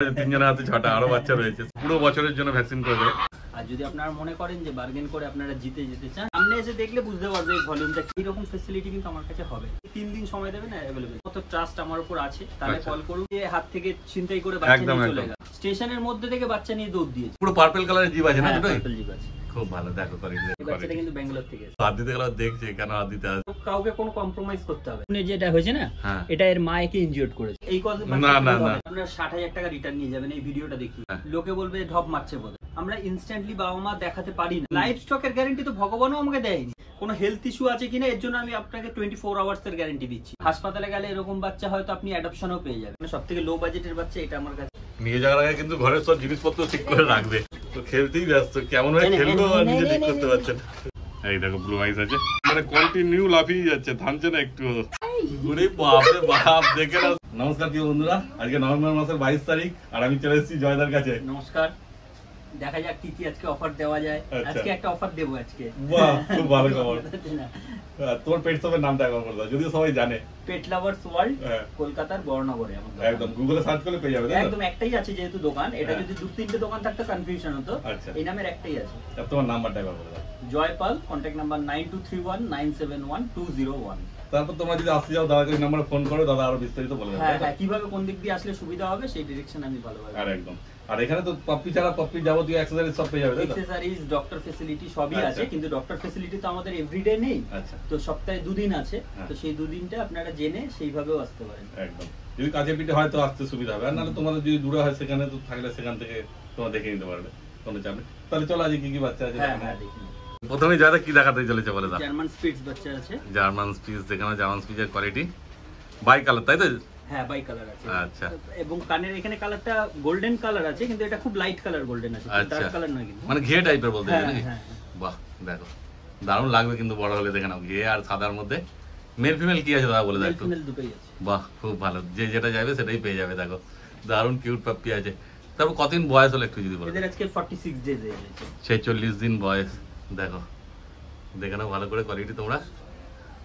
তিনজনের হাতে 6টা আরো বাচ্চা রয়েছে, পুরো বছরের জন্য ভ্যাকসিন করে দেবে। আর যদি আপনারা মনে করেন যে বার্গেন করে আপনারা জিতে যেতে চান, সামনে এসে দেখলে বুঝতে পারবে এই ভলিউমটা কি রকম। ফ্যাসিলিটি কিন্তু আমার কাছে হবে, 3 দিন সময় দেবেন अवेलेबल। কত ট্রাস্ট আমার উপর আছে, তাহলে কল করুন। যে হাত থেকে ছিনতাই করে বাচ্চা নিয়ে চলে গেল, স্টেশনের মধ্যে থেকে বাচ্চা নিয়ে দৌড় দিয়েছে। পুরো পার্পল কালারের জিভ আছে না? দুটোই পার্পল জিভ আছে, খুব ভালো। দেখো কোয়ালিটি, এই বাচ্চাটা কিন্তু ব্যাঙ্গালোর থেকে এসেছে। হাত দিতে গেলে দেখছে কেন হাত দিতে আসে, কাউকে কোনো কম্প্রোমাইজ করতে হবে না। যেটা হয়েছে না, এটা এর মা একে ইনজিওর্ড করেছে। এই কজে না না না, আপনারা 60,000 টাকা রিটার্ন নিয়ে যাবেন এই ভিডিওটা দেখি। লোকে বলবে ঢপ মারছে বলে। আমরা ইনস্ট্যান্টলি বাবা মা দেখাতে পারি না। লাইভ স্টকের গ্যারান্টি তো ভগবানও আমাকে দেয়নি। কোনো হেলথ ইস্যু আছে কিনা এর জন্য আমি আপনাকে 24 আওয়ার্স এর গ্যারান্টি দিচ্ছি। হাসপাতালে গেলে এরকম বাচ্চা হয়তো আপনি অ্যাডপশনও পেয়ে যাবেন। সবথেকে লো বাজেটের বাচ্চা এটা আমার কাছে। নিয়ে যাওয়ার আগে কিন্তু ঘরের সব জিনিসপত্র ঠিক করে রাখবে। তো খেলতেই ব্যস্ত, কেমন ভাবে খেলবো নিজে ঠিক করতে পারছেন। এই দেখো ব্লু আইস আছে, মানে কন্টিনিউ লাফিয়ে যাচ্ছে, থামছে না একটু। ওরে বাপ রে বাপ, দেখে না। নমস্কার প্রিয় বন্ধুরা, আজকে নভেম্বর মাসের 22 তারিখ আর আমি চলে এসেছি জয়দার কাছে। নমস্কার, দেখা যাক কি কি আজকে অফার দেওয়া যায়। আজকে একটা অফার দেবো আজকে। বাহ, খুব ভালো খবর। তোমার পেট শপের নামটা একবার বলে দাও, যদিও সবাই জানে। পেট লাভার্স ওয়ার্ল্ড, কলকাতার বর্ণনগরে। একদম গুগলে সার্চ করলে পেয়ে যাবে। একদম একটাই আছে যেহেতু দোকান। এটা যদি 2-3টে দোকান থাকতো কনফিউশন হতো। এই নামের একটাই আছে। তোমার নাম্বারটা একবার বলে দাও। Jaypal, contact number 9231971201। তারপর তোমরা যদি আসতে যাও দাদাকে এই নম্বরে ফোন করো, দাদা আরো বিস্তারিত বলে দেবে। হ্যাঁ, কিভাবে কোন দিক দিয়ে আসলে সুবিধা হবে সেই ডিরেকশন আমি ভালোভাবে। আর একদম, আর এখানে তো পপি ছাড়া পপি যাবতীয় অ্যাকসেসরিজ সব পেয়ে যাবে, তাই তো? অ্যাকসেসরিজ, ডক্টর ফ্যাসিলিটি সবই আছে, কিন্তু ডক্টর ফ্যাসিলিটি তো আমাদের এভরিডে নেই। আচ্ছা, তো সপ্তাহে 2 দিন আছে, তো সেই 2 দিনটা আপনারা জেনে সেইভাবেও আসতে পারেন। একদম, যদি কাছে পিঠে হয় তো আসতে সুবিধা হবে, আর নাহলে তোমাদের যদি দূরে হয় সেখানে তো থাকলে সেখান থেকে তোমরা দেখে নিতে পারবে, কোনো চাপ নেই। তাহলে চলো আজকে কি কি বাচ্চা আছে। হ্যাঁ দেখুন, প্রথমে যারা কি দেখাতে চলেছে বলে দাও। জার্মান স্পিটস বাচ্চা আছে। জার্মান স্পিচ, যেখানে জার্মান স্পিচের কোয়ালিটি বাই কালার, তাই তো? হ্যাঁ, বাই কালার আছে। আচ্ছা, এবং কানের এখানে কালারটা গোল্ডেন কালার আছে, কিন্তু এটা খুব লাইট কালার গোল্ডেন আছে, ডার্ক কালার নয় কিন্তু। মানে ঘে টাইপের বলতে হ্যাঁ নাকি? হ্যাঁ, বাহ, দেখো দারুণ লাগবে কিন্তু বড় হলে। দেখে নাও, ঘে আর সাদার মধ্যে। মেল ফিমেল কি আছে দাদা বলে দাও একটু। ফিমেল দুটোই আছে। বাহ, খুব ভালো, যে যেটা যাবে সেটাই পেয়ে যাবে। দেখো দারুণ কিউট পাপ্পি আছে। তারপর কতদিন বয়স হলো একটু যদি বলো। এদের আজকে 46 ডেজ এজ আছে। 46 দিন বয়স। দেখো, দেখে নাও ভালো করে কোয়ালিটি তোমরা।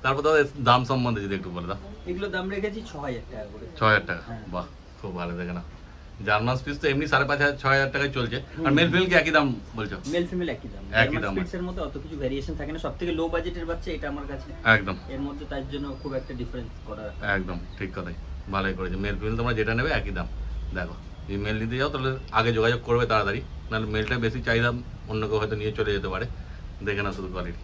তারপর দাদা দাম সম্বন্ধে যদি একটু বলে দাও। এগুলো দাম রেখেছি 6000 টাকা করে। 6000 টাকা, বাহ খুব ভালো। দেখে নাও, জার্মান স্পিচ তো এমনি 5500 6000 টাকায় চলছে। আর মেল ফিমেল কি একই দাম বলছো? মেল ফিমেল একই দাম। একই দাম, স্পিচের মধ্যে অত কিছু ভেরিয়েশন থাকে না। সবথেকে লো বাজেটের বাচ্চা এটা আমার কাছে। একদম এর মধ্যে তার জন্য খুব একটা ডিফারেন্স করা। একদম ঠিক কথাই, ভালোই করেছে। মেল ফিমেল তোমরা যেটা নেবে একই দাম। দেখো, যদি মেল নিতে যাও তাহলে আগে যোগাযোগ করবে তাড়াতাড়ি, নাহলে মেলটা বেশি চাহিদা অন্য কেউ হয়তো নিয়ে চলে যেতে পারে। দেখে নাও শুধু কোয়ালিটি,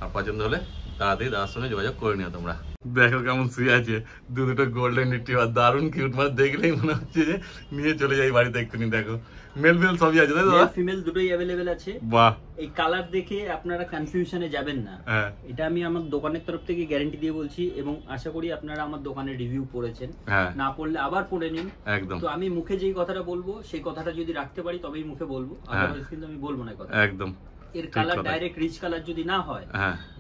আর পছন্দ হলে তাড়াতাড়ি দাদার সঙ্গে যোগাযোগ করে নিও তোমরা। দেখো কেমন শুয়ে আছে, দুটো গোল্ডেন রিট্রিভার, দারুণ কিউট। মানে দেখলেই মনে হচ্ছে যে নিয়ে চলে যাই বাড়িতে এক্ষুনি। দেখো মেল ফিমেল সবই আছে, তাই তো? মেল ফিমেল দুটোই अवेलेबल আছে। বাহ, এই কালার দেখে আপনারা কনফিউশনে যাবেন না। এটা আমি আমার দোকানের তরফ থেকে গ্যারান্টি দিয়ে বলছি, এবং আশা করি আপনারা আমার দোকানের রিভিউ পড়েছেন। না পড়লে আবার পড়ে নিন। একদম, তো আমি মুখে যেই কথাটা বলবো সেই কথাটা যদি রাখতে পারি তবেই মুখে বলবো, আদারওয়াইজ কিন্তু আমি বলবো না কথা। একদম। এর কালার ডাইরেক্ট রিচ কালার যদি না হয়,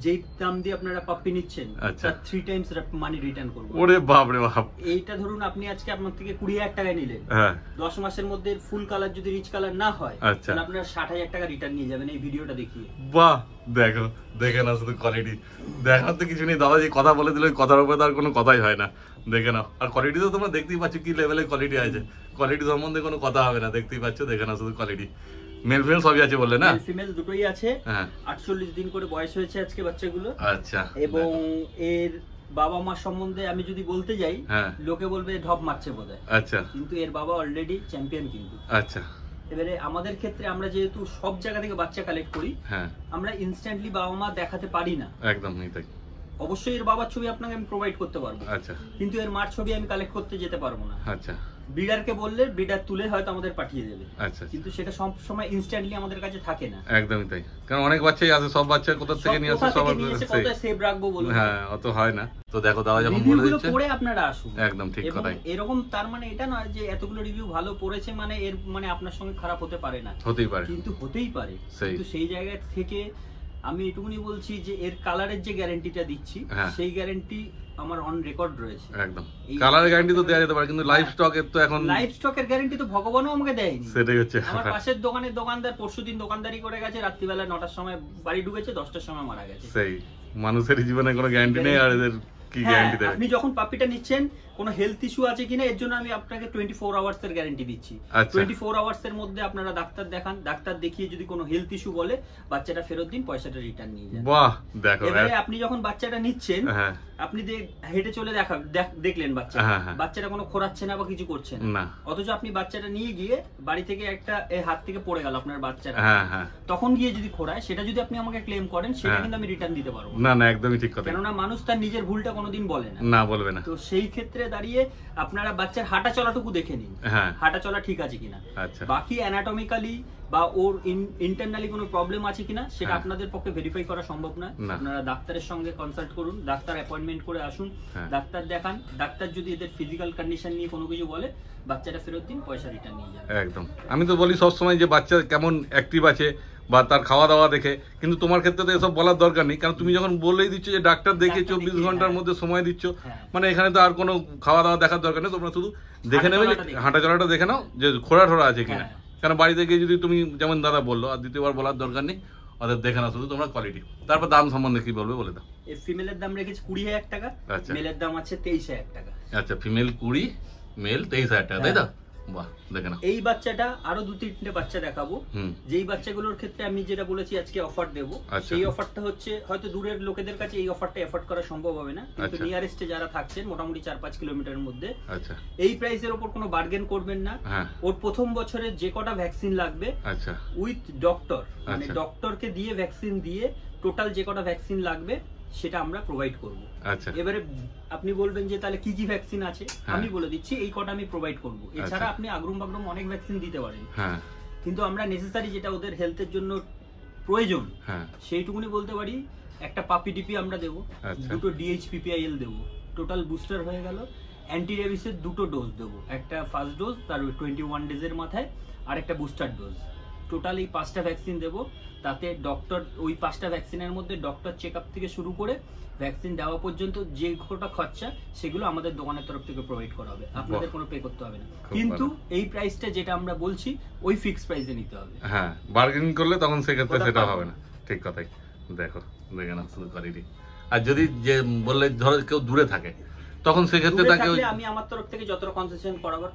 যেই দাম দিয়ে আপনারা পাপ্পি নিচ্ছেন তার 3 টাইমস মানি রিটার্ন করব। ওরে বাপ রে বাপ। এইটা ধরুন আপনি আজকে আপনার থেকে 20000 টাকা নিলেন, 10 মাসের মধ্যে ফুল কালার যদি রিচ কালার না হয়, তাহলে আপনারা 60000 টাকা রিটার্ন নিয়ে যাবেন এই ভিডিওটা দেখিয়ে। বাহ, দেখো দেখে নাও শুধু কোয়ালিটি। দেখার তো কিছু নেই দাদা, যে কথা বলে দিল কথার উপরে তার কোনো কথাই হয় না। দেখে নাও, আর কোয়ালিটি তো তোমরা দেখতেই পাচ্ছ কি লেভেলের কোয়ালিটি আছে। কোয়ালিটি সম্বন্ধে কোনো কথা হবে না, দেখতেই পাচ্ছ। দেখে নাও শুধু কোয়ালিটি। মেল ফিমেল সবই আছে বললে না? মেল ফিমেল দুটোই আছে। 48 দিন করে বয়স হয়েছে আজকে বাচ্চাগুলো। আচ্ছা, এবং এর বাবা মা সম্বন্ধে আমি যদি বলতে যাই, লোকে বলবে ঢপ মারছে বোধহয়। আচ্ছা, কিন্তু এর বাবা অলরেডি চ্যাম্পিয়ন কিন্তু। আচ্ছা, এবারে আমাদের ক্ষেত্রে আমরা যেহেতু সব জায়গা থেকে বাচ্চা কালেক্ট করি, আমরা ইনস্ট্যান্টলি বাবা মা দেখাতে পারি না। একদম তাই। অবশ্যই এর বাবার ছবি আপনাকে আমি প্রোভাইড করতে পারবো, আচ্ছা, কিন্তু এর মার ছবি আমি কালেক্ট করতে যেতে পারবো না। আচ্ছা, ব্রিডারকে বললে ব্রিডার তুলে হয়তো আমাদের পাঠিয়ে দেবে। আচ্ছা, কিন্তু সেটা সব সময় ইনস্ট্যান্টলি আমাদের কাছে থাকে না। একদমই তাই, কারণ অনেক বাচ্চাই আছে, সব বাচ্চা কোথা থেকে নিয়ে আসে সবার কত সেভ রাখবো বলুন। অত হয় না। তো দেখো দাদা যখন বলে দিচ্ছে পড়ে আপনারা আসুন। একদম ঠিক কথাই। এরকম তার মানে এটা নয় যে এতগুলো রিভিউ ভালো পড়েছে মানে এর মানে আপনার সঙ্গে খারাপ হতে পারে না। হতেই পারে, কিন্তু হতেই পারে। কিন্তু সেই জায়গা থেকে আমি এটুকুনি বলছি যে এর কালারের যে গ্যারান্টিটা দিচ্ছি সেই গ্যারান্টি আমার অন রেকর্ড রয়েছে। একদম, কালারের গ্যারান্টি তো দেয়া যেতে পারে, কিন্তু লাইভ স্টকের তো এখন লাইভ স্টকের গ্যারান্টি তো ভগবানও আমাকে দেয়নি। সেটাই হচ্ছে। আমার পাশের দোকানের দোকানদার পরশুদিন দোকানদারি করে গেছে, রাত্রিবেলা 9টার সময় বাড়ি ঢুকেছে, 10টার সময় মারা গেছে। সেই মানুষের জীবনে কোনো গ্যারান্টি নেই, আর এদের কি গ্যারান্টি দেবে? আপনি যখন পাপিটা নিচ্ছেন কোনো হেলথ ইস্যু আছে কিনা এর জন্য আমি আপনাকে 24 আওয়ার্স এর গ্যারান্টি দিচ্ছি। 24 আওয়ার্স এর মধ্যে আপনারা ডাক্তার দেখান, ডাক্তার দেখিয়ে যদি কোনো হেলথ ইস্যু বলে বাচ্চাটা ফেরত দিন, পয়সাটা রিটার্ন নিয়ে যান। বাহ, দেখো এবারে আপনি যখন বাচ্চাটা নিচ্ছেন, আপনি হেঁটে চলে দেখলেন বাচ্চাটা কোনো খোরাচ্ছে না বা কিছু করছে না, অথচ আপনি বাচ্চাটা নিয়ে গিয়ে বাড়ি থেকে একটা হাত থেকে পড়ে গেল আপনার বাচ্চাটা, তখন গিয়ে যদি খোরায় সেটা যদি আপনি আমাকে ক্লেম করেন সেটা কিন্তু আমি রিটার্ন দিতে পারবো না। না, একদমই ঠিক কথা। কেননা মানুষ তার নিজের ভুলটা কোনোদিন বলে না, না বলবে না। তো সেই ক্ষেত্রে দাঁড়িয়ে আপনারা বাচ্চার হাঁটা চলাটুকু দেখে নিন, হাঁটা চলা ঠিক আছে কিনা, বাকি অ্যানাটমিক্যালি বা ওর ইন্টারনালি কোনো প্রবলেম আছে কিনা সেটা আপনাদের পক্ষে ভেরিফাই করা সম্ভব না। আপনারা ডাক্তারের সঙ্গে কনসাল্ট করুন, ডাক্তার অ্যাপয়েন্টমেন্ট করে আসুন, ডাক্তার দেখান, ডাক্তার যদি এদের ফিজিক্যাল কন্ডিশন নিয়ে কোনো কিছু বলে বাচ্চাটা ফেরত দিন, পয়সা রিটার্ন নিয়ে যান। একদম। আমি তো বলি সবসময় যে বাচ্চা কেমন অ্যাক্টিভ আছে বা তার খাওয়া দাওয়া দেখে, কিন্তু তোমার ক্ষেত্রে তো এসব বলার দরকার নেই, কারণ তুমি যখন বলেই দিচ্ছ যে ডাক্তার দেখে 24 ঘন্টার মধ্যে সময় দিচ্ছ, মানে এখানে তো আর কোনো খাওয়া দাওয়া দেখার দরকার নেই, তোমরা শুধু দেখে নেবে, হাঁটা চলাটা দেখে নাও যে খোড়া ঠোড়া আছে কিনা। কারণ বাড়িতে গিয়ে যদি তুমি যেমন দাদা বললো আর দ্বিতীয়বার বলার দরকার নেই, ওদের দেখে নাও শুধু তোমরা কোয়ালিটি। তারপর দাম সম্বন্ধে কি বলবে বলে দাও। এই ফিমেলের দাম রেখেছি 20,000 টাকা, মেলের দাম আছে 23,000 টাকা। আচ্ছা, ফিমেল 20, মেল 23,000 টাকা, তাই তো? বাহ, দেখে নাও। এই বাচ্চাটা আরো 2-3টে বাচ্চা দেখাবো, যেই বাচ্চাগুলোর ক্ষেত্রে আমি যেটা বলেছি আজকে অফার দেবো, সেই অফারটা হচ্ছে হয়তো দূরের লোকেদের কাছে এই অফারটা এফোর্ড করা সম্ভব হবে না, কিন্তু নিয়ারেস্টে যারা থাকছেন মোটামুটি 4-5 কিলোমিটারের মধ্যে, এই প্রাইসের উপর কোনো বার্গেন করবেন না। ওর প্রথম বছরে যে কটা ভ্যাকসিন লাগবে উইথ ডক্টর, মানে ডক্টরকে দিয়ে ভ্যাকসিন দিয়ে টোটাল যে কটা ভ্যাকসিন লাগবে সেটা আমরা প্রোভাইড করব। এবারে আপনি বলবেন যে তাহলে কি কি ভ্যাকসিন আছে, আমি বলে দিচ্ছি এই কটা আমি প্রোভাইড করব। এছাড়া আপনি আগরুম বাগরুম অনেক ভ্যাকসিন দিতে পারেন, কিন্তু আমরা নেসেসারি যেটা ওদের হেলথের জন্য প্রয়োজন সেইটুকুনি বলতে পারি। একটা পাপি ডিপি আমরা দেবো, দুটো DHPPIL দেবো, টোটাল বুস্টার হয়ে গেল। অ্যান্টি রেবিসের 2টো ডোজ দেবো, একটা ফার্স্ট ডোজ তার 21 ডেজের মাথায়, আর একটা বুস্টার ডোজ। টোটাল এই 5টা ভ্যাকসিন দেবো। তাতে ডক্টর ওই 5টা ভ্যাকসিনের মধ্যে ডক্টর চেক আপ থেকে শুরু করে ভ্যাকসিন দেওয়া পর্যন্ত যে কটা খরচা সেগুলো আমাদের দোকানের তরফ থেকে প্রোভাইড করা হবে, আপনাদের কোনো পে করতে হবে না। কিন্তু এই প্রাইসটা যেটা আমরা বলছি ওই ফিক্স প্রাইসে নিতে হবে। হ্যাঁ, বার্গেনিং করলে তখন সেক্ষেত্রে সেটা হবে না। ঠিক কথাই। দেখো, দেখে না শুধু কোয়ালিটি। আর যদি যে বললে ধরো কেউ দূরে থাকে, তখন সেক্ষেত্রে তাকে আমি আমার তরফ থেকে যতটা কনসেশন করাবার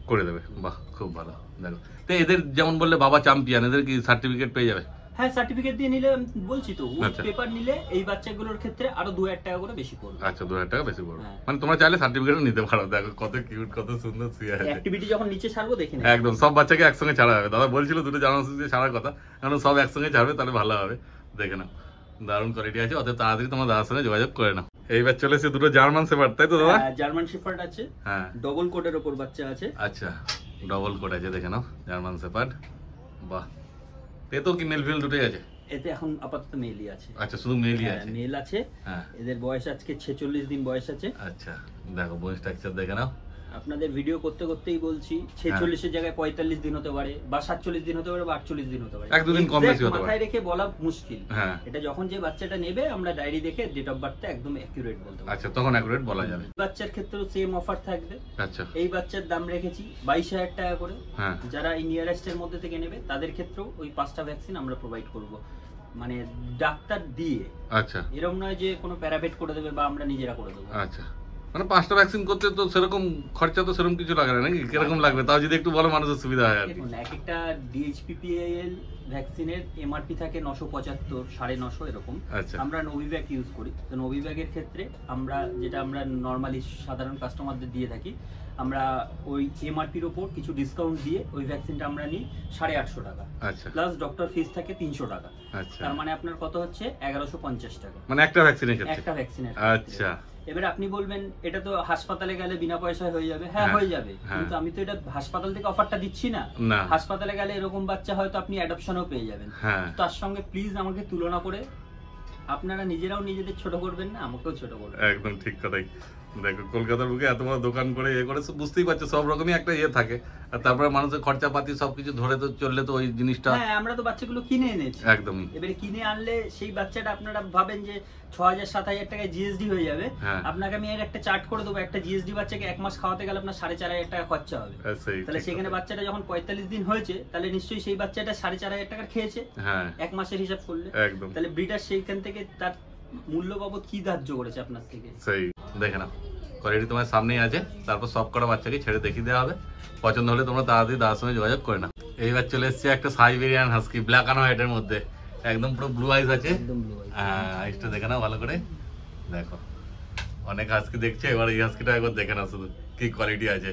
করে দেবে। বাহ, খুব ভালো। দেখো, তো এদের যেমন বললে বাবা চ্যাম্পিয়ন, এদের কি সার্টিফিকেট পেয়ে যাবে? হ্যাঁ, সার্টিফিকেট দিয়ে নিলে বলছি তো, পেপার নিলে এই বাচ্চাগুলোর ক্ষেত্রে আরো 2,000 টাকা করে বেশি পড়বে। আচ্ছা, 2,000 টাকা বেশি পড়বে, মানে তোমরা চাইলে সার্টিফিকেটও নিতে পারো। দেখো কত কিউট, কত সুন্দর সিয়া আছে। অ্যাক্টিভিটি যখন নিচে ছাড়বো দেখে নিন, একদম সব বাচ্চাকে একসঙ্গে ছাড়া হবে। দাদা বলছিল দুটো জার্মান দিয়ে ছাড়ার কথা, কারণ সব একসঙ্গে ছাড়বে, তাহলে ভালো হবে। দেখে নাও, দারুণ কোয়ালিটি আছে। অতএব তাড়াতাড়ি তোমার দাদার সঙ্গে যোগাযোগ করে নাও। এইবার চলে এসে দুটো জার্মান শেফার্ড, তাই তো দাদা? জার্মান শেফার্ড আছে, হ্যাঁ, ডবল কোটের উপর বাচ্চা আছে। আচ্ছা, ডবল কোট আছে, দেখে নাও, জার্মান শেফার্ড। বাহ, এতো কি মেল ফিমেল দুটোই আছে? এতে এখন আপাতত মেলই আছে। আচ্ছা, শুধু মেলই আছে? মেল আছে। এদের বয়স আজকে 46 দিন বয়স আছে। আচ্ছা, দেখো বয়স স্ট্রাকচার দেখে নাও। আপনাদের ভিডিও করতে করতেই বলছি 46 এর জায়গায় 45 দিন হতে পারে, বা 47 দিন হতে পারে, বা 48 দিন হতে পারে। এক দুদিন কম বেশি হতে পারে, মাথায় রেখে বলা মুশকিল। এটা যখন যে বাচ্চাটা নেবে আমরা ডায়েরি দেখে ডেট অফ বার্থটা একদম অ্যাকুরেট বলতে পারবো। আচ্ছা, তখন অ্যাকুরেট বলা যাবে। বাচ্চার ক্ষেত্রেও সেম অফার থাকবে। আচ্ছা, এই বাচ্চার দাম রেখেছি 22,000 টাকা করে। যারা এই নিয়ারেস্ট এর মধ্যে থেকে নেবে তাদের ক্ষেত্রেও ওই 5টা ভ্যাকসিন আমরা প্রোভাইড করব, মানে ডাক্তার দিয়ে। আচ্ছা, এরকম নয় যে কোনো প্যারাভেট করে দেবে বা আমরা নিজেরা করে দেবো। আচ্ছা, মানে 5টা ভ্যাকসিন করতে তো সেরকম খরচা তো সেরকম কিছু লাগে না নাকি? কিরকম লাগবে তাও যদি একটু বলো, মানুষের সুবিধা হয়। দেখুন, এক একটা DHPPIL ভ্যাকসিনের MRP থাকে 975, 950 এরকম। আমরা নোভিভ্যাক ইউজ করি, তো নোভিভ্যাকের ক্ষেত্রে আমরা যেটা আমরা নরমালি সাধারণ কাস্টমারদের দিয়ে থাকি, আমরা ওই MRPর উপর কিছু ডিসকাউন্ট দিয়ে ওই ভ্যাকসিনটা আমরা নিই 850 টাকা, প্লাস ডক্টর ফিস থাকে 300 টাকা। তার মানে আপনার কত হচ্ছে 1150 টাকা, মানে একটা ভ্যাকসিনের ক্ষেত্রে? একটা ভ্যাকসিনের। আচ্ছা, এবারে আপনি বলবেন এটা তো হাসপাতালে গেলে বিনা পয়সায় হয়ে যাবে। হ্যাঁ, হয়ে যাবে, কিন্তু আমি তো এটা হাসপাতাল থেকে অফারটা দিচ্ছি না। হাসপাতালে গেলে এরকম বাচ্চা হয়তো আপনি অ্যাডপশনও পেয়ে যাবেন। তার সঙ্গে প্লিজ আমাকে তুলনা করে আপনারা নিজেরাও নিজেদের ছোট করবেন না, আমাকেও ছোট করবেন। একদম ঠিক কথাই। দেখো, কলকাতার বুকে এত বড় দোকান করে করে বুঝতেই পারছো সব রকমই একটা থাকে। আর তারপরে মানুষের খরচাপাতি সবকিছু ধরে তো চললে তো ওই জিনিসটা। হ্যাঁ, আমরা তো বাচ্চাগুলো কিনে এনেছি। একদমই। এবারে কিনে আনলে সেই বাচ্চাটা আপনারা ভাবেন যে 6,000-7,000 টাকায় জিএসডি হয়ে যাবে। আপনাকে আমি এর একটা চার্ট করে দেবো, একটা জিএসডি বাচ্চাকে 1 মাস খাওয়াতে গেলে আপনার 4,500 টাকা খরচা হবে। তাহলে সেখানে বাচ্চাটা যখন 45 দিন হয়েছে, তাহলে নিশ্চয়ই সেই বাচ্চাটা 4,500 টাকা খেয়েছে 1 মাসের হিসাব করলে। তাহলে ব্রিডার সেইখান থেকে তার মূল্য বাবদ কি ধার্য করেছে আপনার থেকে। সেই দেখে না কোয়ালিটি তোমার সামনেই আছে। তারপর সব কটা বাচ্চাকে ছেড়ে দেখিয়ে দেওয়া হবে, পছন্দ হলে তোমরা তাড়াতাড়ি দাদার সঙ্গে যোগাযোগ করে নাও। এইবার চলে এসছে একটা সাইবেরিয়ান হাস্কি, ব্ল্যাক অ্যান্ড হোয়াইটের মধ্যে, একদম পুরো ব্লু আইস আছে। হ্যাঁ, আইসটা দেখে নাও ভালো করে, দেখো অনেক হাস্কি দেখছে, এবার এই হাস্কিটা একবার দেখে নাও শুধু কি কোয়ালিটি আছে।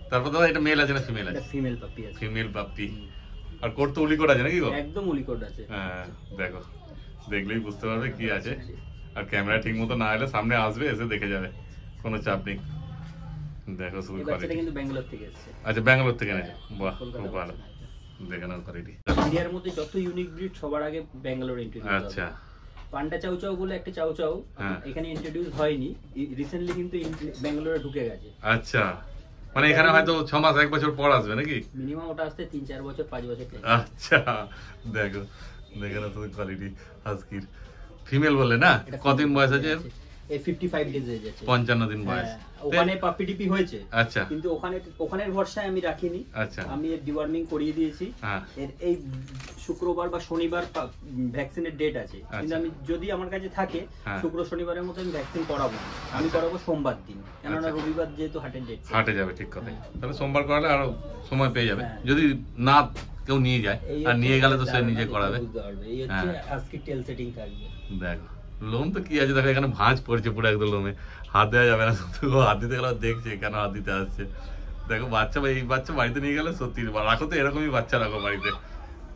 তারপর দাদা এটা মেল আছে না ফিমেল আছে? ফিমেল পাপ্পি আছে। Female puppy. আর কোট তো উলিকোট আছে নাকি গো? একদম উলিকোট আছে। হ্যাঁ, দেখো দেখলেই বুঝতে পারবে কি আছে। আর ক্যামেরা ঠিক মতো না এলে সামনে আসবে, এসে দেখে যাবে, কোনো চাপ নেই। দেখো শুধু কোয়ালিটি। কিন্তু ব্যাঙ্গালোর থেকে এসেছে। আচ্ছা, ব্যাঙ্গালোর থেকে এনেছে, বাহ খুব ভালো। দেখে নাও কোয়ালিটি। ইন্ডিয়ার মধ্যে যত ইউনিক ব্রিড সবার আগে ব্যাঙ্গালোর ইন্ট্রোডিউস। আচ্ছা, পান্ডা চাউ চাউ বলে একটা চাউ চাউ এখানে ইন্ট্রোডিউস হয়নি, রিসেন্টলি কিন্তু ব্যাঙ্গালোরে ঢুকে গেছে। আচ্ছা, মানে এখানে হয়তো 6 মাস 1 বছর পর আসবে নাকি? মিনিমাম ওটা আসতে 3-4 বছর 5 বছর টাইম। আচ্ছা, দেখো দেখে নাও শুধু কোয়ালিটি হাস্কির। ফিমেল বলে না? কতদিন বয়স আছে? 55 ডেজ হয়ে যাচ্ছে। 55 দিন বয়স। ওখানে পাপি টিপি হয়েছে। আচ্ছা, কিন্তু ওখানের ভরসায় আমি রাখিনি। আচ্ছা, আমি এর ডিওয়ার্মিং করিয়ে দিয়েছি। এর এই শুক্রবার বা শনিবার ভ্যাকসিনের ডেট আছে, কিন্তু আমি যদি আমার কাছে থাকে শুক্র শনিবারের মতো আমি ভ্যাকসিন করাবো। আমি করাবো সোমবার দিন, কেননা রবিবার যেহেতু হাটের ডেট। হাটে যাবে, ঠিক কথা। তাহলে সোমবার করালে আরো সময় পেয়ে যাবে, যদি না কেউ নিয়ে যায়। আর নিয়ে গেলে তো সে নিজে করাবে। বুঝতে পারবে এই হচ্ছে আজকে টেল সেটিং থাকবে। দেখো লোম তো কি আছে, দেখো এখানে ভাঁজ পড়ছে পুরো একদম লোমে, হাত দেওয়া যাবে না, শুধু হাত দিতে গেলে দেখছে কেন হাত দিতে আসছে। দেখো বাচ্চা, এই বাচ্চা বাড়িতে নিয়ে গেলে সত্যি রাখো তো, এরকমই বাচ্চা রাখো বাড়িতে।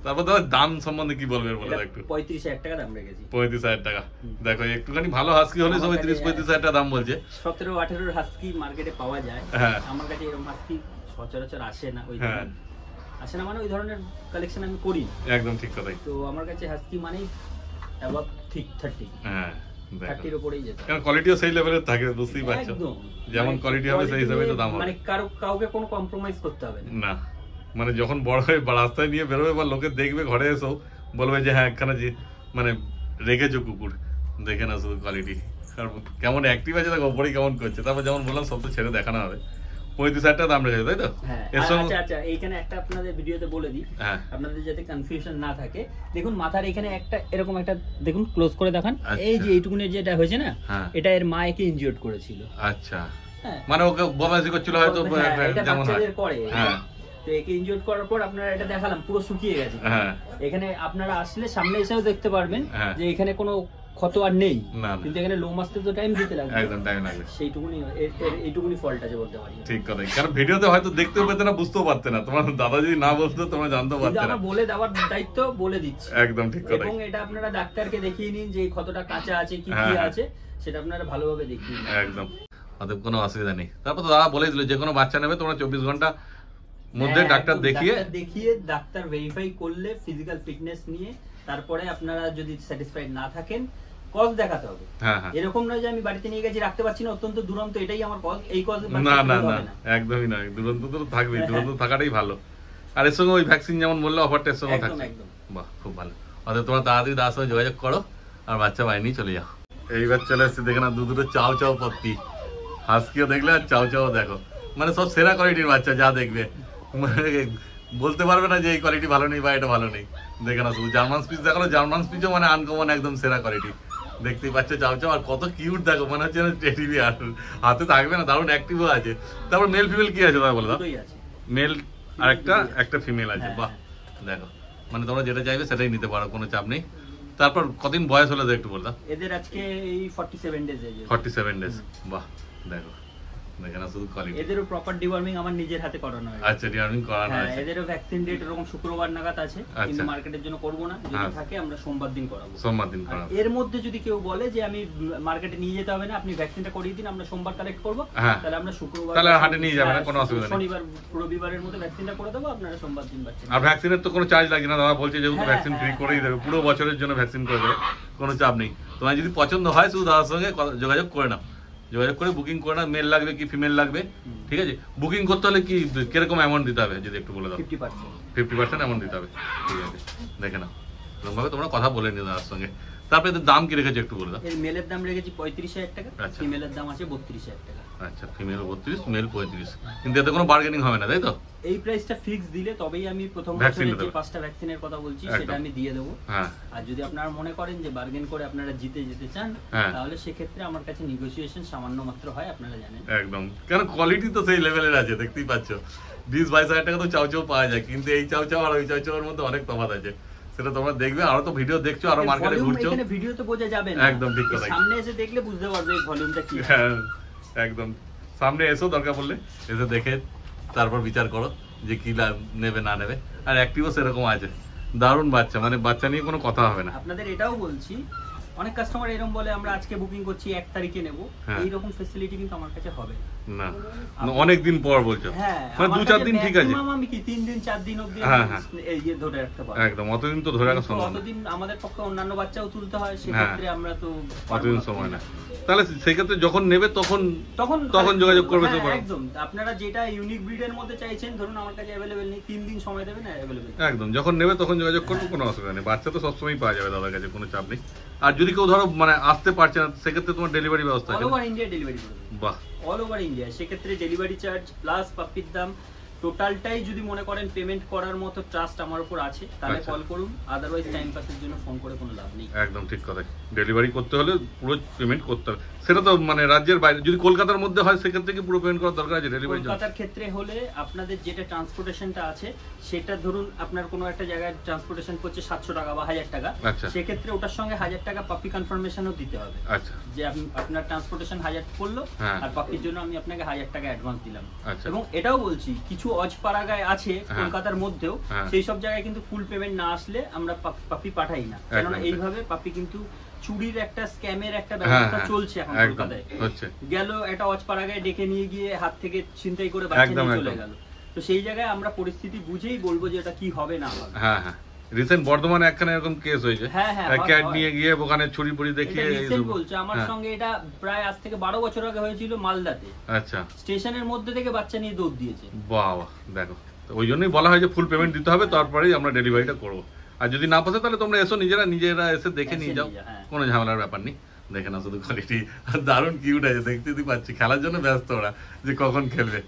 তারপর ধরো দাম সম্বন্ধে কি বলবে বলে একটু? 35,000 টাকা দাম রেখেছি। 35,000 টাকা। দেখো একটুখানি ভালো হাস্কি হলে সবাই 30-35,000 টাকা দাম বলছে। 17-18 হাস্কি মার্কেটে পাওয়া যায়, আমার কাছে এরকম হাস্কি সচরাচর আসে না। ওই আসে না মানে ওই ধরনের কালেকশন আমি করি। একদম ঠিক কথাই। তো আমার কাছে হাস্কি মানেই অ্যাবাভ ঠিক 30। হ্যাঁ, 30 এর উপরেই যেতে। কারণ কোয়ালিটিও সেই লেভেলের থাকে, বুঝতেই পারছো। যেমন কোয়ালিটি হবে সেই হিসাবে তো দাম হবে। মানে কাউকে কোনো কম্প্রোমাইজ করতে হবে না। মানে যখন বড় হয়ে রাস্তায় নিয়ে বেরোবে বা লোকে দেখবে, ঘরে এসেও বলবে যে হ্যাঁ একখানা যে মানে রেখেছো কুকুর, দেখে না শুধু কোয়ালিটি আর কেমন অ্যাক্টিভ আছে, দেখো ওপরেই কেমন করছে। তারপর যেমন বললাম সব তো ছেড়ে দেখানো হবে। 35,000 টাকা দাম রেখেছে, তাই তো? আচ্ছা, এইখানে একটা আপনাদের ভিডিওতে বলে দিই, আপনাদের যাতে কনফিউশন না থাকে। দেখুন মাথার এখানে একটা এরকম একটা দেখুন, ক্লোজ করে দেখান। এই যে এইটুকুনের যেটা হয়েছে না, এটা এর মা একে ইনজিওর্ড করেছিল। আচ্ছা, মানে ওকে বদমাইশি করছিল হয়তো, যেমন হয়। হ্যাঁ, তো একে ইনজিওর্ড করার পর আপনারা এটা দেখালাম, পুরো শুকিয়ে গেছে। এখানে আপনারা আসলে সামনে এসেও দেখতে পারবেন যে এখানে কোনো ক্ষত আর নেই, কিন্তু এখানে লোম আসতে তো টাইম দিতে লাগবে। একদম টাইম লাগবে। এইটুকুনি ফল্ট আছে বলতে পারি। ঠিক কথা, কারণ ভিডিওতে হয়তো দেখতেও পেতে না, বুঝতেও পারতে না। তোমার দাদা যদি না বলতো তোমরা জানতেও পারতে না। আমার বলে দেওয়ার দায়িত্ব বলে দিচ্ছি। একদম ঠিক কথা। এবং এটা আপনারা ডাক্তারকে দেখিয়ে নিন যে ক্ষতটা কাঁচা আছে কি কি আছে, সেটা আপনারা ভালোভাবে দেখিয়ে নিন। একদম, অতএব কোনো অসুবিধা নেই। তারপর তো দাদা বলে দিল যে কোনো বাচ্চা নেবে তোমরা 24 ঘন্টা মধ্যে ডাক্তার দেখিয়ে ডাক্তার ভেরিফাই করলে ফিজিক্যাল ফিটনেস নিয়ে, তারপরে আপনারা যদি স্যাটিসফাইড না থাকেন কজ দেখাতে হবে। এরকম নয় যে আমি বাড়িতে নিয়ে গেছি রাখতে পারছি না, অত্যন্ত দুরন্ত এটাই আমার কজ, এই কজ না না না, একদমই নয়। দুরন্ত তো থাকবেই, দুরন্ত থাকাটাই ভালো। আর এর সঙ্গে ওই ভ্যাকসিন যেমন বললে অফারটা এর সঙ্গে থাকছে। বাহ, খুব ভালো। অতএব তোমরা তাড়াতাড়ি দাদার সঙ্গে যোগাযোগ করো আর বাচ্চা বাইরে নিয়ে চলে যাও। এইবার চলে এসছে দেখে না দুটো চাও চাও পত্তি, হাস্কিও দেখলে আর চাও চাও দেখো, মানে সব সেরা কোয়ালিটির বাচ্চা যা দেখবে, বলতে পারবে না যে এই কোয়ালিটি ভালো নেই বা এটা ভালো নেই। দেখে না শুধু জার্মান স্পিচ দেখালো, জার্মান স্পিচও মানে আনকমন একদম সেরা কোয়ালিটি। দেখতেই পাচ্ছে চাও চাও, আর কত কিউট দেখো, মনে হচ্ছে টেডি বিয়ার, হাতে থাকবে না, দারুণ অ্যাক্টিভও আছে। তারপর মেল ফিমেল কি আছে তাই বলে দাও? মেল আর একটা ফিমেল আছে। বাহ, দেখো মানে তোমরা যেটা চাইবে সেটাই নিতে পারো, কোনো চাপ নেই। তারপর কতদিন বয়স হলে একটু বলতা? এদের আজকে এই 47 ডেজ। 47 ডেজ। বাহ, দেখো দেখে না শুধু কোয়ালিটি। এদেরও প্রপার ডিওয়ার্মিং আমার নিজের হাতে করানো হয়। আচ্ছা, ডিওয়ার্মিং করানো আছে। এদেরও ভ্যাকসিন ডেট এরকম শুক্রবার নাগাদ আছে, কিন্তু মার্কেটের জন্য করব না, যদি থাকে আমরা সোমবার দিন করাবো। সোমবার দিন করাবো। এর মধ্যে যদি কেউ বলে যে আমি মার্কেটে নিয়ে যেতে হবে না, আপনি ভ্যাকসিনটা করিয়ে দিন, আমরা সোমবার কালেক্ট করব, তাহলে আমরা শুক্রবার, তাহলে হাটে নিয়ে যাবে না, কোনো অসুবিধা নেই। শনিবার রবিবারের মধ্যে ভ্যাকসিনটা করে দেবো, আপনারা সোমবার দিন বাচ্চা। আর ভ্যাকসিনের তো কোনো চার্জ লাগে না, দাদা বলছে যেহেতু ভ্যাকসিন ফ্রি করেই দেবে, পুরো বছরের জন্য ভ্যাকসিন করে দেবে, কোনো চাপ নেই। তোমার যদি পছন্দ হয় শুধু দাদার সঙ্গে যোগাযোগ করে নাও, যোগাযোগ করে বুকিং করে নাও। মেল লাগবে কি ফিমেল লাগবে, ঠিক আছে? বুকিং করতে হলে কি কিরকম অ্যামাউন্ট দিতে হবে যদি একটু বলে দাও? 50% 50% অ্যামাউন্ট দিতে হবে, ঠিক আছে? দেখে নাও, এরকমভাবে তোমরা কথা বলে নিও দাদার সঙ্গে। তারপরে এদের দাম কি রেখেছে একটু বলে দাও। এর মেলের দাম রেখেছি 35,000 টাকা, আচ্ছা। ফিমেলের দাম আছে 32,000 টাকা। আচ্ছা, ফিমেল 32, মেল 35, কিন্তু এতে কোনো বার্গেনিং হবে না, তাই তো? এই প্রাইসটা ফিক্স দিলে তবেই আমি প্রথম Vaccine বছরে যে দেবে। 5টা ভ্যাকসিনের কথা বলছি একদম। সেটা আমি দিয়ে দেবো। হ্যাঁ আর যদি আপনারা মনে করেন যে বার্গেন করে আপনারা জিতে যেতে চান, হ্যাঁ। তাহলে সেক্ষেত্রে আমার কাছে নেগোসিয়েশন সামান্য মাত্র হয়, আপনারা জানেন। একদম, কারণ কোয়ালিটি তো সেই লেভেলের আছে, দেখতেই পাচ্ছ। 20-22 হাজার টাকা তো চাউ চাউ পাওয়া যায়, কিন্তু এই চাউ চাউ আর ওই চাউ চাউয়ের মধ্যে অনেক তফাৎ আছে। সেটা তোমরা দেখবে, আরো তো ভিডিও দেখছো, আরো মার্কেটে ভলিউম ঘুরছো। এখানে ভিডিওতে বোঝা যাবে না, একদম ঠিক কথা। সামনে এসে দেখলে বুঝতে পারবে এই ভলিউমটা কি। হ্যাঁ একদম, সামনে এসো দরকার পড়লে, এসে দেখে তারপর বিচার করো যে কি নেবে না নেবে। আর অ্যাক্টিভও সেরকম আছে, দারুণ বাচ্চা, মানে বাচ্চা নিয়ে কোনো কথা হবে না। আপনাদের এটাও বলছি, অনেক কাস্টমার এরকম বলে আমরা আজকে বুকিং করছি 1 তারিখে নেব, হ্যাঁ। এইরকম ফ্যাসিলিটি কিন্তু আমার কাছে হবে না, অনেক দিন পর বলছো, হ্যাঁ, মানে 2-4 দিন ঠিক আছে। maximum আমি কি 3 দিন 4 দিন অবধি হ্যাঁ, হ্যাঁ। এই যে ধরে রাখতে পারবো। একদম, অতদিন তো ধরে রাখা সম্ভব না। অতদিন আমাদের পক্ষে অন্যান্য বাচ্চাও তুলতে হয়, সেক্ষেত্রে আমরা তো অতদিন সময় না। তাহলে সেক্ষেত্রে যখন নেবে তখন তখন যোগাযোগ করবে তো। হ্যাঁ, একদম। আপনারা যেটা ইউনিক ব্রিডের মধ্যে চাইছেন, ধরুন আমার কাছে অ্যাভেলেবেল নেই, 3 দিন সময় দেবেন, অ্যাভেলেবেল একদম, যখন নেবে তখন যোগাযোগ করবো, কোনো অসুবিধা নেই। বাচ্চা তো সবসময় পাওয়া যাবে দাদার কাছে, কোনো চাপ নেই। আর যদি কেউ ধরো মানে আসতে পারছে না, সেক্ষেত্রে তোমার ডেলিভারি ব্যবস্থা অল আছে? ওভার ইন্ডিয়া ডেলিভারি করে দেবো। বাহ, অল ওভার ইন্ডিয়া, সেক্ষেত্রে ডেলিভারি চার্জ প্লাস পাপ্পির দাম টোটালটাই যদি মনে করেন পেমেন্ট করার মতো ট্রাস্ট আমার উপর আছে, তাহলে আচ্ছা। কল করুন, আদারওয়াইজ টাইম পাসের জন্য ফোন করে কোনো লাভ নেই। একদম ঠিক কথা। ডেলিভারি করতে হলে পুরো পেমেন্ট করতে হবে, সেটা তো মানে রাজ্যের বাইরে। যদি কলকাতার মধ্যে হয় সেক্ষেত্রে কি পুরো পেমেন্ট করার দরকার আছে ডেলিভারি? কলকাতার ক্ষেত্রে হলে আপনাদের যেটা ট্রান্সপোর্টেশনটা আছে, সেটা ধরুন আপনার কোনো একটা জায়গায় ট্রান্সপোর্টেশন করছে 700 টাকা বা 1000 টাকা, আচ্ছা। সেক্ষেত্রে ওটার সঙ্গে 1000 টাকা পাপ্পি কনফার্মেশনও দিতে হবে। আচ্ছা যে আপনার ট্রান্সপোর্টেশন 1000 পড়লো, হ্যাঁ। আর পাপ্পির জন্য আমি আপনাকে 1000 টাকা অ্যাডভান্স দিলাম। আচ্ছা। এবং এটাও বলছি, কিছু অজপাড়াগায় আছে হ্যাঁ। কলকাতার মধ্যেও, হ্যাঁ। সেই সব জায়গায় কিন্তু ফুল পেমেন্ট না আসলে আমরা পাপ্পি পাঠাই না, কেননা একদম। এইভাবে পাপ্পি কিন্তু চুরির একটা স্ক্যামের একটা হ্যাঁ, ব্যবস্থা হ্যাঁ, চলছে এখন একদম কলকাতায়। হচ্ছে। গেল একটা অজপাড়াগায় ডেকে নিয়ে গিয়ে হাত থেকে ছিনতাই করে বাচ্চা একদম, নিয়ে চলে একদম। গেল। তো সেই জায়গায় আমরা পরিস্থিতি বুঝেই বলবো যে এটা কি হবে না হবে। হ্যাঁ হ্যাঁ, রিসেন্ট বর্ধমানে একখানে এরকম কেস হয়েছে। হ্যাঁ, হ্যাঁ, ক্যাট হয়। নিয়ে গিয়ে ওখানে ছুরি পুরি দেখিয়ে এটা recent এই- বলছে, আমার হ্যাঁ। সঙ্গে এটা প্রায় আজ থেকে 12 বছর আগে হয়েছিল মালদাতে। আচ্ছা, স্টেশনের মধ্যে থেকে বাচ্চা নিয়ে দৌড় দিয়েছে। বাহ, দেখো, তো ওই জন্যই বলা হয় যে ফুল পেমেন্ট দিতে হবে, তারপরেই আমরা ডেলিভারিটা করবো। আর যদি না পাসে তাহলে তোমরা এসো, নিজেরা এসে দেখে নিয়ে যাও, হ্যাঁ। কোনো ঝামেলার ব্যাপার নেই। দেখে না শুধু কোয়ালিটি, দারুণ কিউট আছে, দেখতেই পাচ্ছি। খেলার জন্য ব্যস্ত ওরা, যে কখন খেলবে।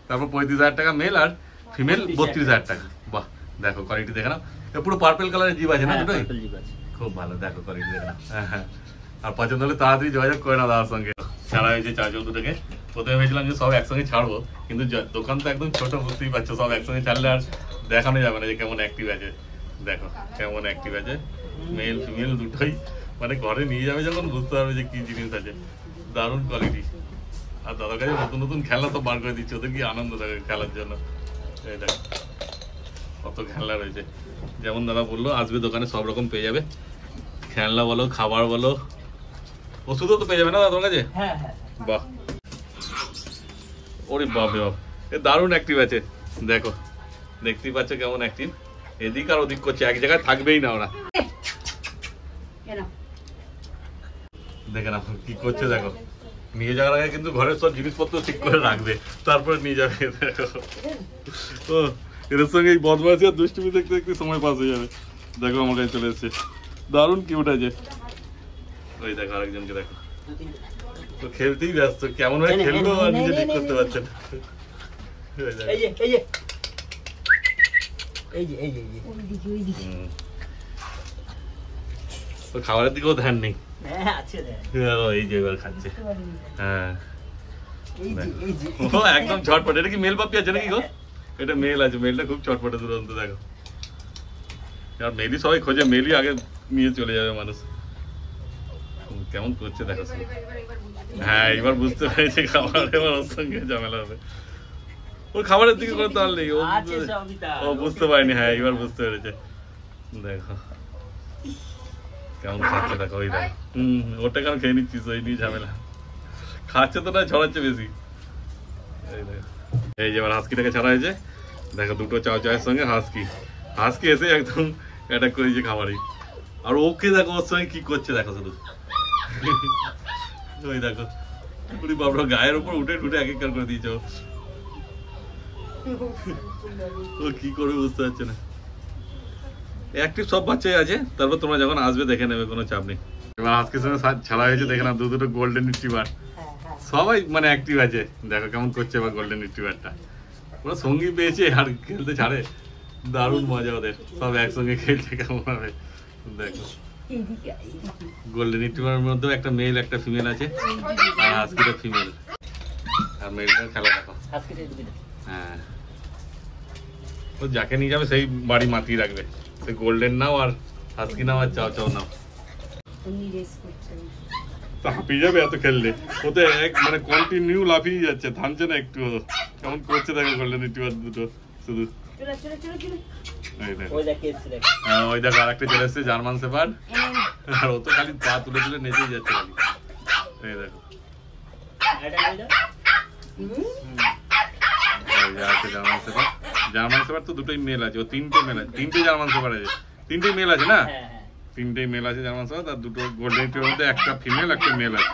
তারপর 35,000 টাকা মেল, আর ফিমেল 32,000 টাকা। বাহ, দেখো কোয়ালিটি দেখে নাও। এ পুরো পার্পল কালারের জিভ আছে না হ্যাঁ, দুটোই? purple jeep আছে। খুব ভালো, দেখো কোয়ালিটি দেখে নাও। হ্যাঁ হ্যাঁ, আর পছন্দ হলে তাড়াতাড়ি যোগাযোগ করে না দাদার সঙ্গে। ছাড়া হয়েছে চার্জর দুটোকে। প্রথমে ভেবেছিলাম যে সব একসঙ্গে ছাড়বো, কিন্তু দোকান তো একদম ছোট, বুঝতেই পারছো, সব একসঙ্গে ছাড়লে আর দেখানো যাবে না যে কেমন অ্যাক্টিভ আছে। দেখো কেমন অ্যাক্টিভ আছে, মেল ফিমেল দুটোই। মানে ঘরে নিয়ে যাবে যখন বুঝতে পারবে যে কি জিনিস আছে। দারুণ কোয়ালিটি। আর দাদার কাছে নতুন নতুন খেলনা তো বার করে দিচ্ছে, ওদের কি আনন্দ থাকে খেলার জন্য। এই দেখো কত খেলনা রয়েছে। যেমন দাদা বললো, আসবে দোকানে সব রকম পেয়ে যাবে, খেলনা বলো, খাবার বলো, ওষুধও তো পেয়ে যাবে না দাদার কাছে? হ্যাঁ, হ্যাঁ। বাহ, ওরে বাপ রে বাপ, এ দারুণ অ্যাক্টিভ আছে। দেখো, দেখতেই পাচ্ছ কেমন অ্যাক্টিভ। এদিক আর ওদিক করছে, এক জায়গায় থাকবেই না ওরা। দেখে না কি করছে, দেখো। নিয়ে যাওয়ার আগে কিন্তু ঘরের সব জিনিসপত্র ঠিক করে রাখবে, তারপরে নিয়ে যাবে। দেখো, ও এদের সঙ্গে এই বদমাইশি আর দুষ্টুমি দেখতে দেখতে সময় পাস হয়ে যাবে। দেখো আমার কাছে চলে এসছে, দারুণ কিউট আছে। ওই দেখো আরেকজনকে দেখো, তো খেলতেই ব্যস্ত, কেমন ভাবে খেলবো আর নিজে ঠিক করতে পারছে না। ওই দেখো। এই যে এই যে এই যে এই যে এই যে তো খাবারের দিকেও ধ্যান নেই। হ্যাঁ, আছে রে। এই যে এবার খাচ্ছে। হ্যাঁ, এই যে এই যে ও একদম ছটপট। এটা কি মেল পাপি আছে নাকি গো? এটা মেল আছে, মেলটা খুব ছটপটে দুরন্ত। দেখো, আর মেলই সবাই খোঁজে, মেলই আগে নিয়ে চলে যাবে মানুষ। কেমন করছে দেখো। হ্যাঁ, এবার বুঝতে পেরেছি খাবার এবার ওর সঙ্গে ঝামেলা হবে। ওর খাবারের দিকে কোনো তাল নেই, ও বুঝতে পারেনি। হ্যাঁ, এবার বুঝতে পেরেছে। দেখো কেমন খাচ্ছে, দেখো ওই দেখো। ওটা কেন খেয়ে নিচ্ছিস, ওই নিয়ে ঝামেলা। খাচ্ছে তো না, ছড়াচ্ছে বেশি। এই দেখো, এই যে এবার হাস্কিটাকে ছাড়া হয়েছে। দেখো দুটো চাও চায়ের সঙ্গে হাস্কি এসে একদম অ্যাটাক করেছে খাবারই। আর ওকে দেখো ওর সঙ্গে কি করছে, দেখো শুধু। ওই দেখো, পুরি বাবরা গায়ের উপর উঠে ঠুটে এক এক করে দিয়েছে। ও কি করবে বুঝতে পারছে না। অ্যাক্টিভ সব বাচ্চাই আছে, তারপর তোমরা যখন আসবে দেখে নেবে, কোনো চাপ নেই। এবার আজকে সঙ্গে ছাড়া হয়েছে, দেখে না দুটো গোল্ডেন রিট্রিভার, সবাই মানে অ্যাক্টিভ আছে। দেখো কেমন করছে এবার গোল্ডেন রিট্রিভারটা, পুরো সঙ্গী পেয়েছে আর খেলতে ছাড়ে, দারুণ মজা ওদের, সব একসঙ্গে খেলছে কেমন হবে। দেখো গোল্ডেন রিট্রিভারের মধ্যেও একটা মেল একটা ফিমেল আছে, আর হাস্কিটা ফিমেল, আর মেলটার খেলা দেখো। হ্যাঁ, ও যাকে নিয়ে যাবে সেই বাড়ি মাতিয়ে রাখবে, সে গোল্ডেন নাও আর হাস্কি নাও আর চাও চাও নাও, হাঁপিয়ে যাবে এত খেললে। ওতে এক মানে কন্টিনিউ লাফিয়ে যাচ্ছে, থামছে না একটু, কেমন করছে দেখো গোল্ডেন রিট্রিভার দুটো শুধু। ওই দেখো আরেকটা চলে এসছে জার্মান শেফার্ড, আর ও তো খালি পা তুলে তুলে নেচেই যাচ্ছে খালি। এই দেখো জার্মান শেফার্ড, জার্মান শেফার্ড তো দুটোই মেল আছে, ও তিনটে মেল আছে, তিনটে জার্মান শেফার্ড আছে, তিনটেই মেল আছে না, তিনটেই মেল আছে জার্মান শেফার্ড, আর দুটো গোল্ডেন রিট্রিভারের মধ্যে একটা ফিমেল একটা মেল আছে।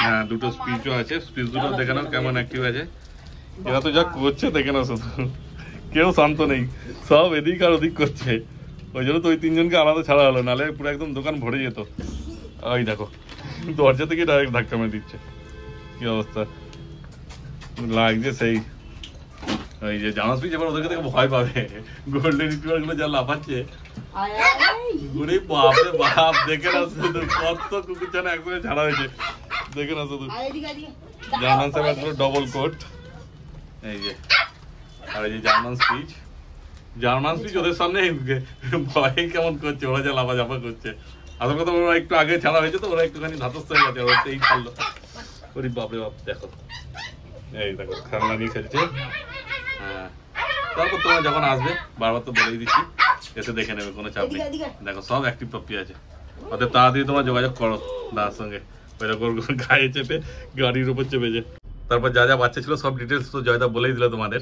হ্যাঁ, দুটো স্পিচও আছে, স্পিচ দুটো দেখে নাও কেমন অ্যাক্টিভ আছে। এরা তো যা করছে দেখে নাও, শুধু কেউ শান্ত নেই, সব এদিক আর ওদিক করছে। ওই জন্য তো ওই তিনজনকে আলাদা ছাড়া হলো, নাহলে পুরো একদম দোকান ভরে যেত। ওই দেখো দরজা থেকে ডাইরেক্ট ধাক্কা মেরে দিচ্ছে, কি অবস্থা লাগছে সেই। ওই যে জামাস পিচ এবার ওদেরকে দেখে ভয় পাবে, গোল্ডেন রিট্রিভার গুলো যা লাফাচ্ছে, ওরে বাপ রে বাপ, দেখে না শুধু কত কুকুর ছানা একসঙ্গে ছাড়া হয়েছে, দেখে না শুধু। জার্মান শেফার্ড গুলো ডবল কোট, এই যে, আর এই যে জার্মান স্পিচ, জার্মান স্পিচ ওদের সামনে ভয় কেমন করছে, ওরা যা লাফাঝাফা করছে। আসল কথা ওরা একটু আগে ছাড়া হয়েছে তো ওরা একটুখানি ধাতস্থ হয়ে গেছে, ওরা এই ছাড়লো। ওরে বাপরে বাপ, দেখো এই দেখো খেলনা নিয়ে খেলছে। হ্যাঁ, তারপর তোমরা যখন আসবে, বারবার তো বলেই দিচ্ছি, এসে দেখে নেবে, কোনো চাপ নেই। দেখো সব অ্যাক্টিভ পাপ্পি আছে, ওদের তাড়াতাড়ি তোমরা যোগাযোগ করো দাদার সঙ্গে, ওইরকম গায়ে চেপে গাড়ির উপর চেপেছে। তারপর যা যা বাচ্চা ছিল সব ডিটেলস তো জয়দা বলেই দিল তোমাদের।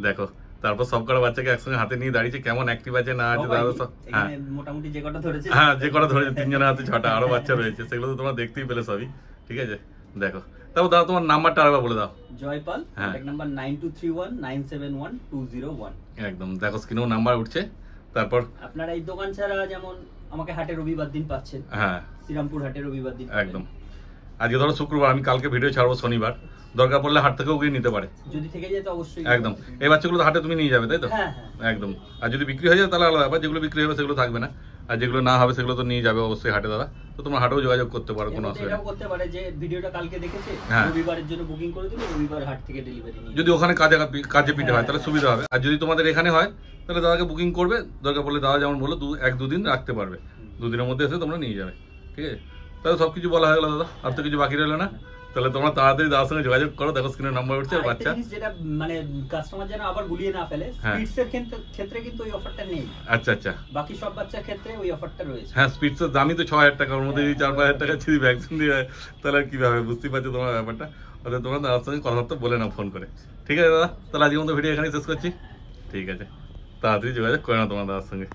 দেখো তারপর সব কটা বাচ্চাকে একসঙ্গে হাতে নিয়ে দাঁড়িয়েছে, কেমন অ্যাক্টিভ আছে না আছে দাদা সব। হ্যাঁ মোটামুটি যে কটা ধরেছে, হ্যাঁ যে কটা ধরেছে, তিনজনের হাতে 6টা, আরো বাচ্চা রয়েছে, সেগুলো তো তোমরা দেখতেই পেলে সবই। ঠিক আছে, দেখো তারপর দাদা তোমার নাম্বারটা আরেকবার বলে দাও। Jaypal, contact number 9231971201। একদম দেখো স্ক্রিনেও নাম্বার উঠছে। তারপর আপনারা এই দোকান ছাড়া যেমন আমাকে হাটে রবিবার দিন পাচ্ছেন, হ্যাঁ শ্রীরামপুর হাটে রবিবার দিন একদম। আজকে ধরো শুক্রবার, আমি কালকে ভিডিও ছাড়বো শনিবার, দরকার পড়লে হাট থেকেও গিয়ে নিতে পারে, যদি থেকে যায় তো অবশ্যই একদম। এই বাচ্চাগুলো তো হাটে তুমি নিয়ে যাবে তাই তো? হ্যাঁ একদম। আর যদি বিক্রি হয়ে যায় তাহলে আলাদা ব্যাপার, যেগুলো বিক্রি হবে সেগুলো থাকবে না, আর যেগুলো না হবে সেগুলো তো নিয়ে যাবে অবশ্যই হাটে দাদা। তো তোমরা হাটেও যোগাযোগ করতে পারো, কোনো অসুবিধা এটাও করতে পারে যে ভিডিওটা কালকে দেখেছে, রবিবারের জন্য বুকিং করে দিল, রবিবার হাট থেকে ডেলিভারি নিয়ে। যদি ওখানে কাজে পিঠে হয় তাহলে সুবিধা হবে, আর যদি তোমাদের এখানে হয় তাহলে দাদাকে বুকিং করবে, দরকার পড়লে দাদা যেমন বললো 1-2 দিন রাখতে পারবে, 2 দিনের মধ্যে এসে তোমরা নিয়ে যাবে। ঠিক আছে, তাহলে সবকিছু বলা হয়ে গেল দাদা, আর তো কিছু বাকি রইলো না। তাহলে তোমরা তাড়াতাড়ি দাদার সঙ্গে যোগাযোগ করো, দেখো স্ক্রিনে নাম্বার উঠছে। আর বাচ্চা যেটা মানে কাস্টমার যেন আবার গুলিয়ে না ফেলে, স্পিডসের ক্ষেত্রে কিন্তু ওই অফারটা নেই। আচ্ছা আচ্ছা, বাকি সব বাচ্চার ক্ষেত্রে ওই অফারটা রয়েছে। হ্যাঁ, স্পিডসের দামই তো 6000 টাকা, ওর মধ্যে যদি 4-5 টাকা যদি ভ্যাকসিন দিয়ে হয় তাহলে আর কিভাবে, বুঝতেই পারছো তোমার ব্যাপারটা। অর্থাৎ তোমরা দাদার সঙ্গে কথাবার্তা বলে নাও ফোন করে। ঠিক আছে দাদা, তাহলে আজকের মতো ভিডিও এখানেই শেষ করছি। ঠিক আছে, তাড়াতাড়ি যোগাযোগ করে নাও তোমার দাদার সঙ্গে।